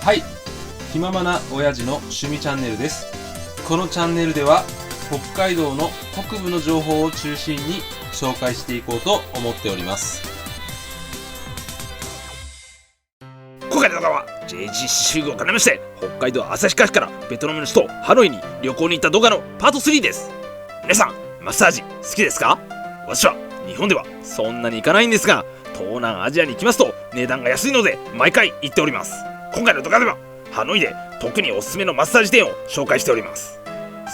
はい、気ままな親父の趣味チャンネルです。このチャンネルでは北海道の北部の情報を中心に紹介していこうと思っております。今回の動画は JGC 集合を兼ねまして北海道旭川市からベトナムの首都ハノイに旅行に行った動画のパート3です。皆さんマッサージ好きですか？私は日本ではそんなに行かないんですが、東南アジアに行きますと値段が安いので毎回行っております。今回の動画ではハノイで特におすすめのマッサージ店を紹介しております。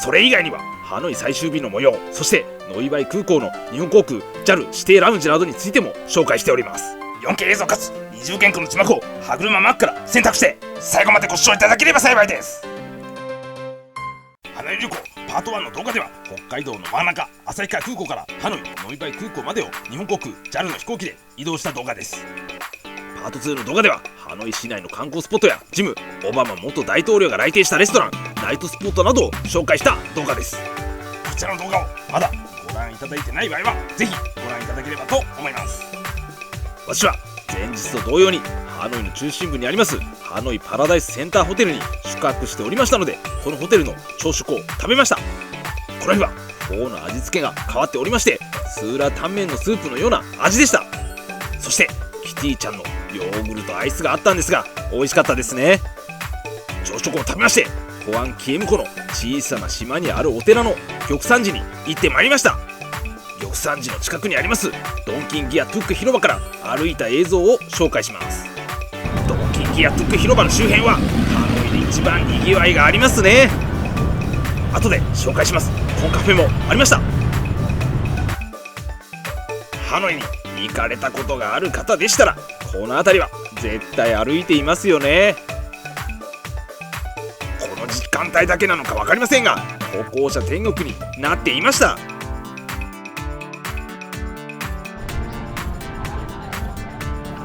それ以外にはハノイ最終日の模様、そしてノイバイ空港の日本航空 JAL 指定ラウンジなどについても紹介しております。 4K 映像かつ二重原稿の字幕を歯車マークから選択して最後までご視聴いただければ幸いです。ハノイ旅行パート1の動画では北海道の真ん中旭川空港からハノイノイバイ空港までを日本航空 JAL の飛行機で移動した動画です。パート2の動画ではハノイ市内の観光スポットやジム、オバマ元大統領が来店したレストラン、ナイトスポットなどを紹介した動画です。こちらの動画をまだご覧いただいてない場合はぜひご覧いただければと思います。私は前日と同様にハノイの中心部にありますハノイパラダイスセンターホテルに宿泊しておりましたので、このホテルの朝食を食べました。この日はフォーの味付けが変わっておりまして、スーラータンメンのスープのような味でした。そしてキティちゃんのヨーグルトアイスがあったんですが美味しかったですね。朝食を食べましてホアンキエム湖の小さな島にあるお寺の玉山寺に行ってまいりました。玉山寺の近くにありますドンキンギアトゥック広場から歩いた映像を紹介します。ドンキンギアトゥック広場の周辺はハノイで一番にぎわいがありますね。後で紹介します。コンカフェもありました。ハノイに行かれたことがある方でしたらこの辺りは絶対歩いていますよね。この時間帯だけなのか分かりませんが歩行者天国になっていました。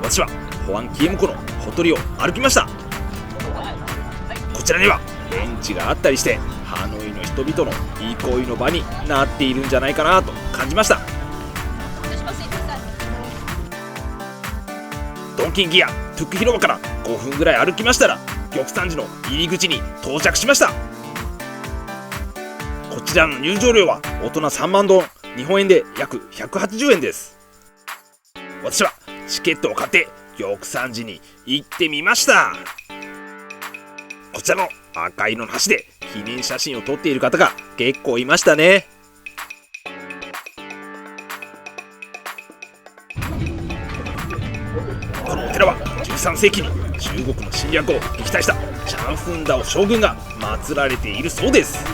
私はホアンキエム湖のほとりを歩きました。こちらにはベンチがあったりしてハノイの人々の憩いの場になっているんじゃないかなと感じました。ドンキンギアトゥック広場から5分ぐらい歩きましたら玉山寺の入り口に到着しました。こちらの入場料は大人3万ドン、日本円で約180円です。私はチケットを買って玉山寺に行ってみました。こちらの赤色の橋で記念写真を撮っている方が結構いましたね。このお寺は13世紀に中国の侵略を撃退したチャンフンダオ将軍が祀られているそうです。こ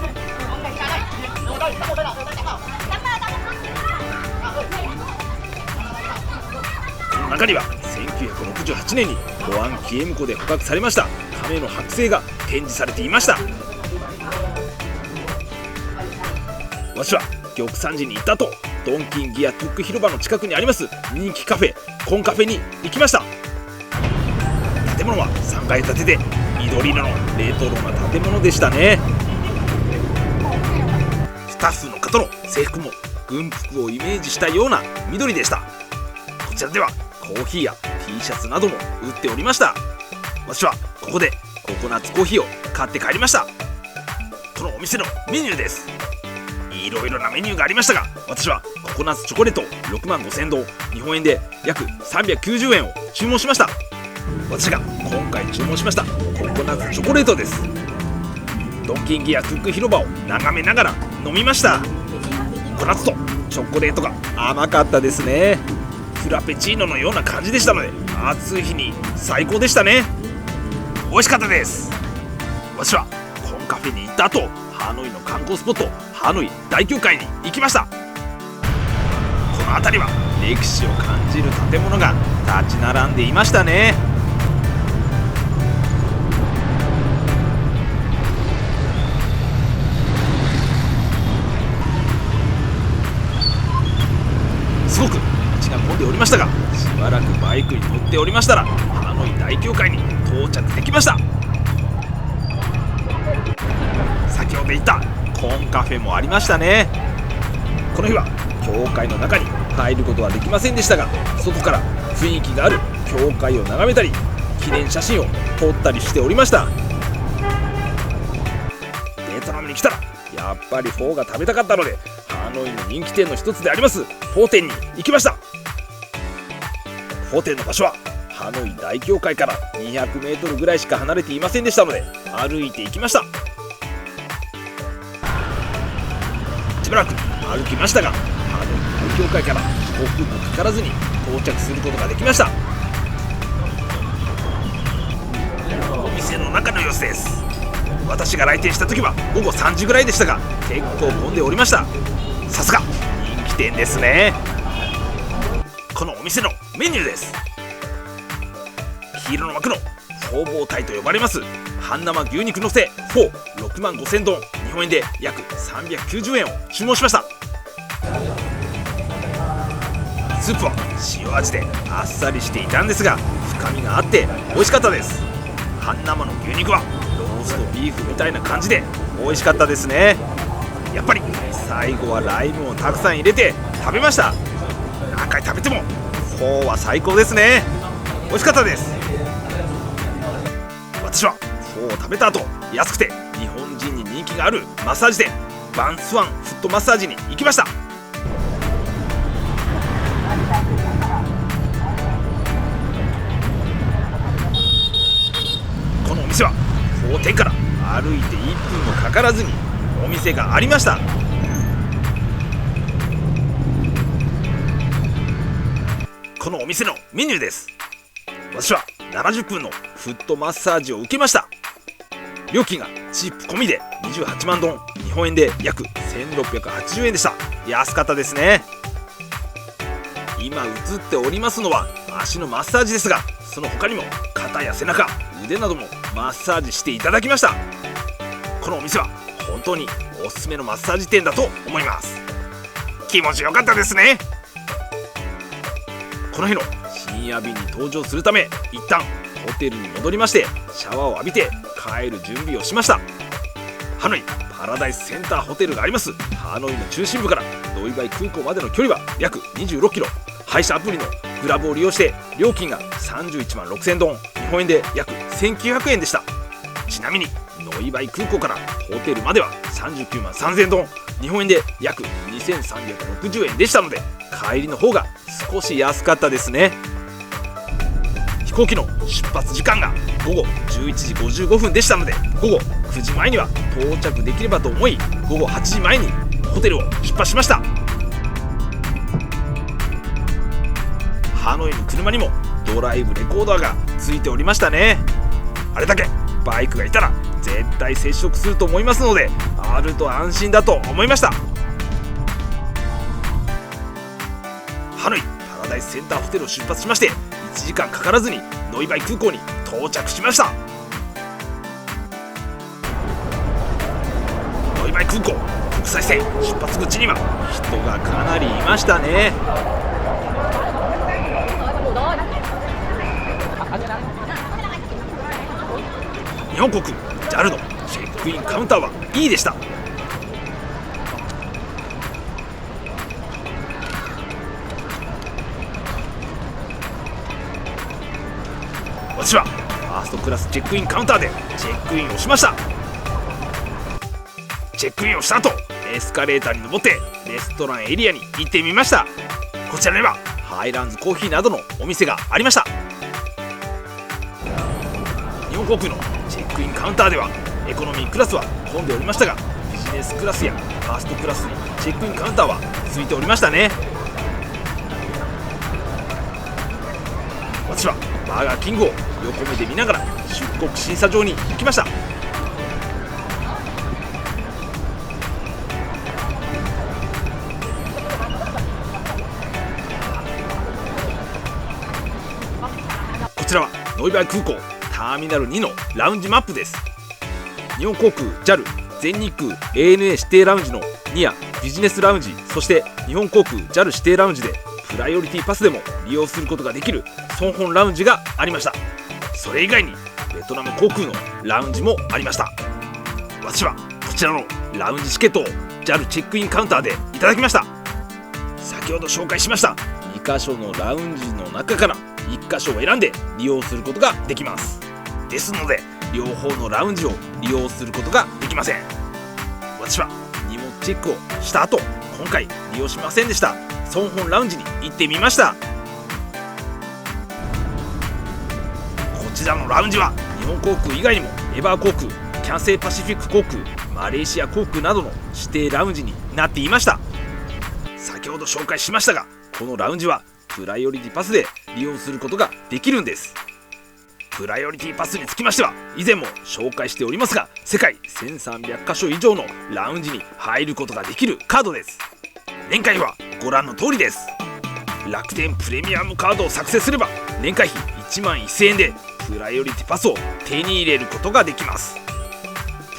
の中には1968年にホアンキエム湖で捕獲されました亀の剥製が展示されていました。私は玉山寺に行った後ドンキンギアトゥック広場の近くにあります人気カフェコンカフェに行きました。建物は3階建てで緑色のレトロな建物でしたね。スタッフの方の制服も軍服をイメージしたような緑でした。こちらではコーヒーや T シャツなども売っておりました。私はここでココナッツコーヒーを買って帰りました。このお店のメニューです。いろいろなメニューがありましたが私はココナッツチョコレート6万5000ドン、日本円で約390円を注文しました。私が今回注文しましたココナッツチョコレートです。ドンキンギアトゥック広場を眺めながら飲みました。ココナッツとチョコレートが甘かったですね。フラペチーノのような感じでしたので暑い日に最高でしたね。美味しかったです。私はコンカフェに行った後ハノイの観光スポットハノイ大教会に行きました。この辺りは歴史を感じる建物が立ち並んでいましたね。すごく道が混んでおりましたがしばらくバイクに乗っておりましたらハノイ大教会に到着できました。先ほど言ったコンカフェもありましたね。この日は教会の中に入ることはできませんでしたが外から雰囲気がある教会を眺めたり記念写真を撮ったりしておりました。ベトナムに来たらやっぱりフォーが食べたかったので、ハノイの人気店の一つでありますフォー店に行きました。フォー店の場所はハノイ大教会から200メートルぐらいしか離れていませんでしたので、歩いて行きました。しばらく歩きましたが、ハノイ大教会から5分もかからずに到着することができました。お店の中の様子です。私が来店した時は午後3時ぐらいでしたが、結構混んでおりました。さすが人気店ですね。このお店のメニューです。黄色の枠の僧帽体と呼ばれます半生牛肉のせフォー6万5000丼、日本円で約390円を注文しました。スープは塩味であっさりしていたんですが、深みがあって美味しかったです。半生の牛肉はローストビーフみたいな感じで美味しかったですね。やっぱり最後はライムをたくさん入れて食べました。何回食べてもフォーは最高ですね。美味しかったです。私はフォーを食べた後、安くて日本人に人気があるマッサージ店バンスワンフットマッサージに行きました。このお店はフォー店から歩いて1分もかからずにお店がありました。このお店のメニューです。私は70分のフットマッサージを受けました。料金がチップ込みで28万ドン、日本円で約1680円でした。安かったですね。今映っておりますのは足のマッサージですが、その他にも肩や背中、腕などもマッサージしていただきました。このお店は本当におすすめのマッサージ店だと思います。気持ちよかったですね。この日の深夜便に搭乗するため、一旦ホテルに戻りまして、シャワーを浴びて帰る準備をしました。ハノイパラダイスセンターホテルがありますハノイの中心部からノイバイ空港までの距離は約26キロ。配車アプリのグラブを利用して料金が31万6000ドン、日本円で約1900円でした。ちなみにノイバイ空港からホテルまでは39万3000ドン、日本円で約2360円でしたので、帰りの方が少し安かったですね。飛行機の出発時間が午後11時55分でしたので、午後9時前には到着できればと思い、午後8時前にホテルを出発しました。ハノイの車にもドライブレコーダーがついておりましたね。あれだけバイクがいたら絶対接触すると思いますので、あると安心だと思いました。ハノイパラダイスセンターホテルを出発しまして、1時間かからずにノイバイ空港に到着しました。ノイバイ空港国際線出発口には人がかなりいましたね。日本航空 JAL のチェックインカウンターは E でした。私はファーストクラスチェックインカウンターでチェックインをしました。チェックインをした後、エスカレーターに登ってレストランエリアに行ってみました。こちらにはハイランズコーヒーなどのお店がありました。日本航空のチェックインカウンターではエコノミークラスは混んでおりましたが、ビジネスクラスやファーストクラスにチェックインカウンターはついておりましたね。私はバーガーキングを横目で見ながら出国審査場に行きました。こちらはノイバイ空港ターミナル2のラウンジマップです。日本航空 JAL 全日空 ANA 指定ラウンジの2やビジネスラウンジ、そして日本航空 JAL 指定ラウンジでプライオリティパスでも利用することができるソンホンラウンジがありました。それ以外にベトナム航空のラウンジもありました。私はこちらのラウンジチケットを JAL チェックインカウンターでいただきました。先ほど紹介しました2カ所のラウンジの中から1箇所を選んで利用することができます。ですので両方のラウンジを利用することができません。私は荷物チェックをした後、今回利用しませんでしたソンホンラウンジに行ってみました。こちらのラウンジは日本航空以外にもエバー航空、キャンセイパシフィック航空、マレーシア航空などの指定ラウンジになっていました。先ほど紹介しましたが、このラウンジはプライオリティパスで利用することができるんです。プライオリティパスにつきましては以前も紹介しておりますが、世界1300カ所以上のラウンジに入ることができるカードです。年会費はご覧の通りです。楽天プレミアムカードを作成すれば年会費1万1000円でプライオリティパスを手に入れることができます。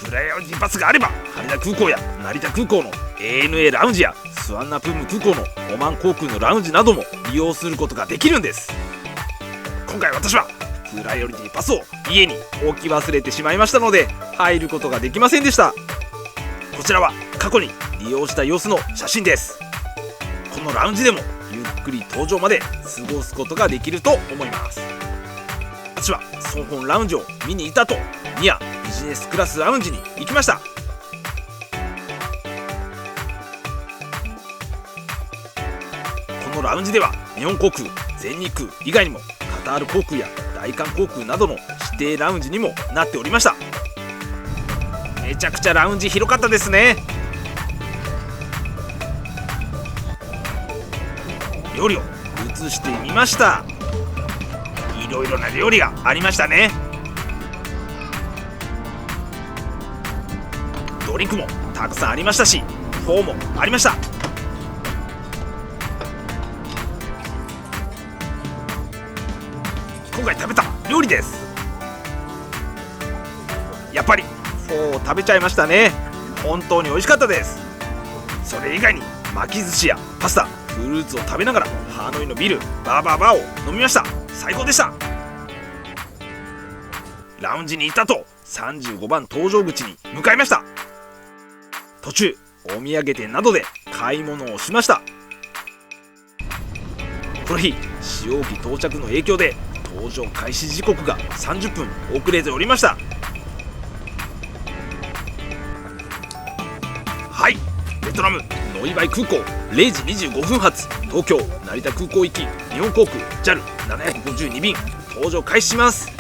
プライオリティパスがあれば羽田空港や成田空港の ANA ラウンジやスワンナプーム空港のオマン航空のラウンジなども利用することができるんです。今回私はプライオリティパスを家に置き忘れてしまいましたので入ることができませんでした。こちらは過去に利用した様子の写真です。このラウンジでもゆっくり搭乗まで過ごすことができると思います。私はソンホンラウンジを見に行った後、ニアビジネスクラスラウンジに行きました。このラウンジでは日本航空、全日空以外にもカタール航空や大韓航空などの指定ラウンジにもなっておりました。めちゃくちゃラウンジ広かったですね。料理を移してみました。いろいろな料理がありましたね。ドリンクもたくさんありましたし、フォーもありました。今回食べた料理です。やっぱりフォーを食べちゃいましたね。本当に美味しかったです。それ以外に巻き寿司やパスタ、フルーツを食べながらハノイのビールバーバーバーを飲みました。最高でした。ラウンジに行った後、35番搭乗口に向かいました。途中お土産店などで買い物をしました。この日試用機到着の影響で搭乗開始時刻が30分遅れておりました。はい、ベトナムノイバイ空港0時25分発東京成田空港行き日本航空 JAL752 便搭乗開始します。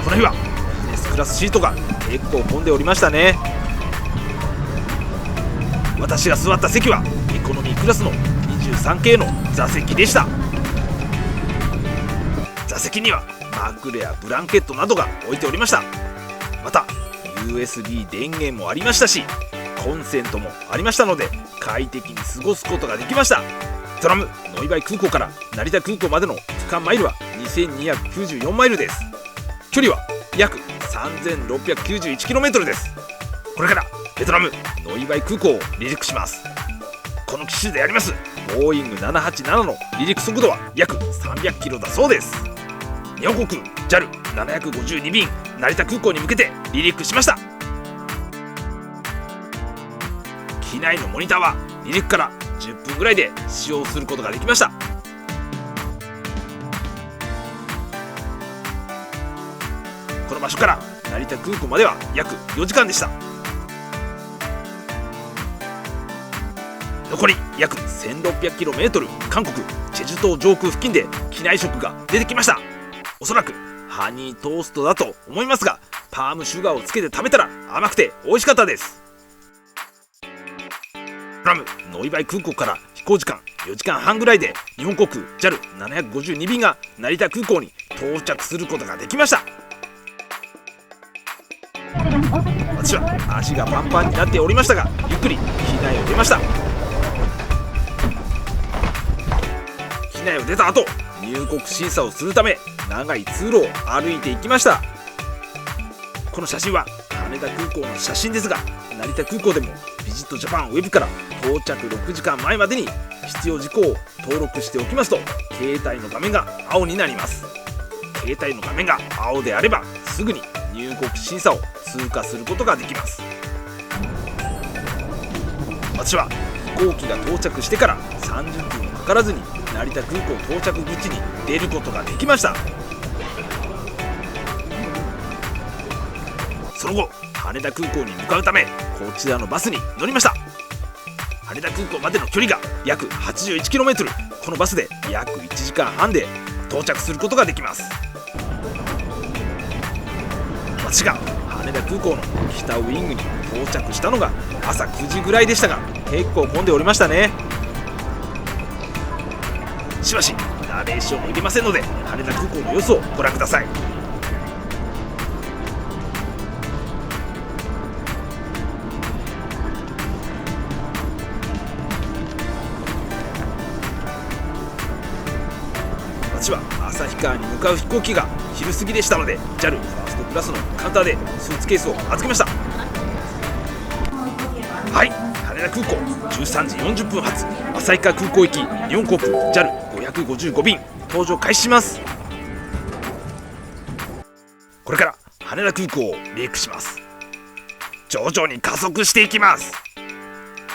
この日はビジネスクラスシートが結構混んでおりましたね。私が座った席はエコノミークラスの23系の座席でした。座席には枕やブランケットなどが置いておりました。また USB 電源もありましたし、コンセントもありましたので快適に過ごすことができました。ベトナムノイバイ空港から成田空港までの区間マイルは 2294 マイルです。距離は約 3691km です。これからベトナムノイバイ空港を離陸します。この機種でありますボーイング787の離陸速度は約300キロだそうです。日本航空 JAL752 便成田空港に向けて離陸しました。機内のモニターは離陸から10分ぐらいで使用することができました。この場所から成田空港までは約4時間でした。残り約 1600km 韓国チェジュ島上空付近で機内食が出てきました。おそらくハニートーストだと思いますが、パームシュガーをつけて食べたら甘くて美味しかったです。ラムノイバイ空港から飛行時間4時間半ぐらいで日本航空 JAL752 便が成田空港に到着することができました。私は足がパンパンになっておりましたが、ゆっくり機内を出ました。機内を出た後、入国審査をするため長い通路を歩いていきました。この写真は羽田空港の写真ですが、成田空港でもビジットジャパンウェブから到着6時間前までに必要事項を登録しておきますと、携帯の画面が青になります。携帯の画面が青であればすぐに入国審査を通過することができます。私は飛行機が到着してから30分もかからずに成田空港到着口に出ることができました。その後羽田空港に向かうためこちらのバスに乗りました。羽田空港までの距離が約 81km、 このバスで約1時間半で到着することができます。私が羽田空港の北ウイングに到着したのが朝9時ぐらいでしたが、結構混んでおりましたね。しばしナレーションも入れませんので羽田空港の様子をご覧ください。私は旭川に向かう飛行機が昼過ぎでしたので JAL ファーストクラスのカウンターでスーツケースを預けました。はい、羽田空港13時40分発旭川空港行き日本航空 JAL555 便搭乗開始します。これから羽田空港を離陸します。徐々に加速していきます。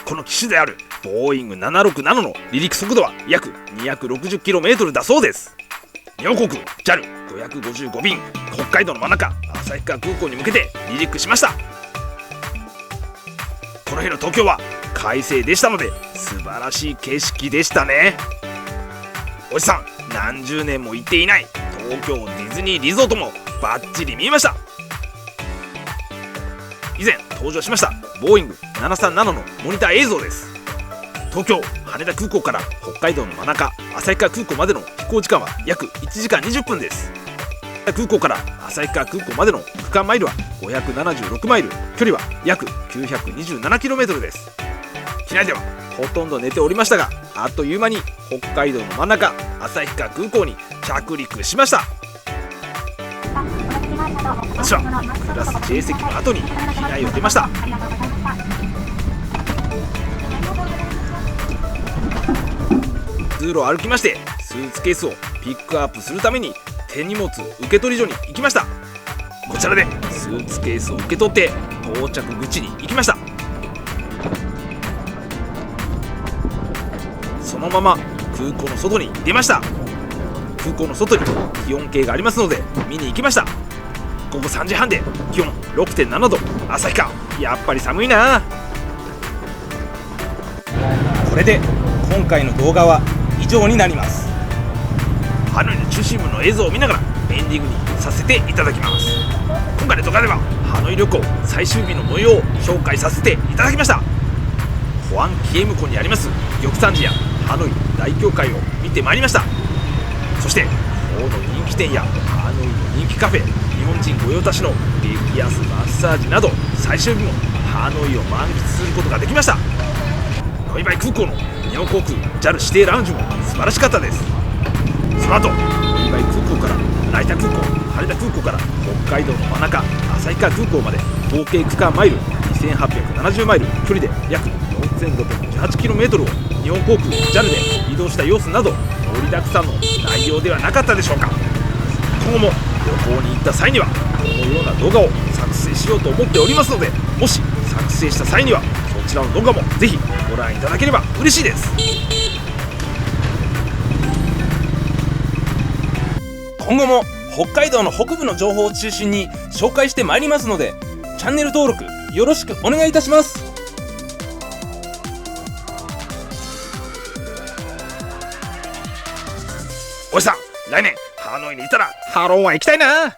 この機種であるボーイング767の離陸速度は約 260km だそうです。日本航空 JAL555 便北海道の真ん中旭川空港に向けて離陸しました。この日の東京は快晴でしたので素晴らしい景色でしたね。おじさん何十年も行っていない東京ディズニーリゾートもバッチリ見えました。以前登場しましたボーイング737のモニター映像です。東京羽田空港から北海道の真ん中旭川空港までの飛行時間は約1時間20分です。空港から旭川空港までの区間マイルは576マイル、距離は約 927km です。機内ではほとんど寝ておりましたが、あっという間に北海道の真ん中旭川空港に着陸しました。私はクラス J 席の後に機内を出ました。通路を歩きましてスーツケースをピックアップするために手荷物受け取り所に行きました。こちらでスーツケースを受け取って到着口に行きました。そのまま空港の外に出ました。空港の外に気温計がありますので見に行きました。午後3時半で気温 6.7 度、旭川やっぱり寒いな。これで今回の動画は以上になります。ハノイの中心部の映像を見ながらエンディングにさせていただきます。今回の動画ではハノイ旅行最終日の模様を紹介させていただきました。ホアンキエム湖にあります玉山寺やハノイ大教会を見てまいりました。そしてフォーの人気店やハノイの人気カフェ、日本人御用達の激安マッサージなど最終日もハノイを満喫することができました。ノイバイ空港の日本航空 JAL 指定ラウンジも素晴らしかったです。その後ノイバイ空港から成田空港、羽田空港から北海道の真ん中旭川空港まで合計区間マイル2870マイル、距離で約 4618km を日本航空 JAL で移動した様子など盛りだくさんの内容ではなかったでしょうか。今後も旅行に行った際にはこのような動画を作成しようと思っておりますので、もし作成した際にはそちらの動画もぜひご覧いただければ嬉しいです。今後も北海道の北部の情報を中心に紹介してまいりますので、チャンネル登録よろしくお願いいたします。おじさん来年ハノイにいたらハローワン行きたいな。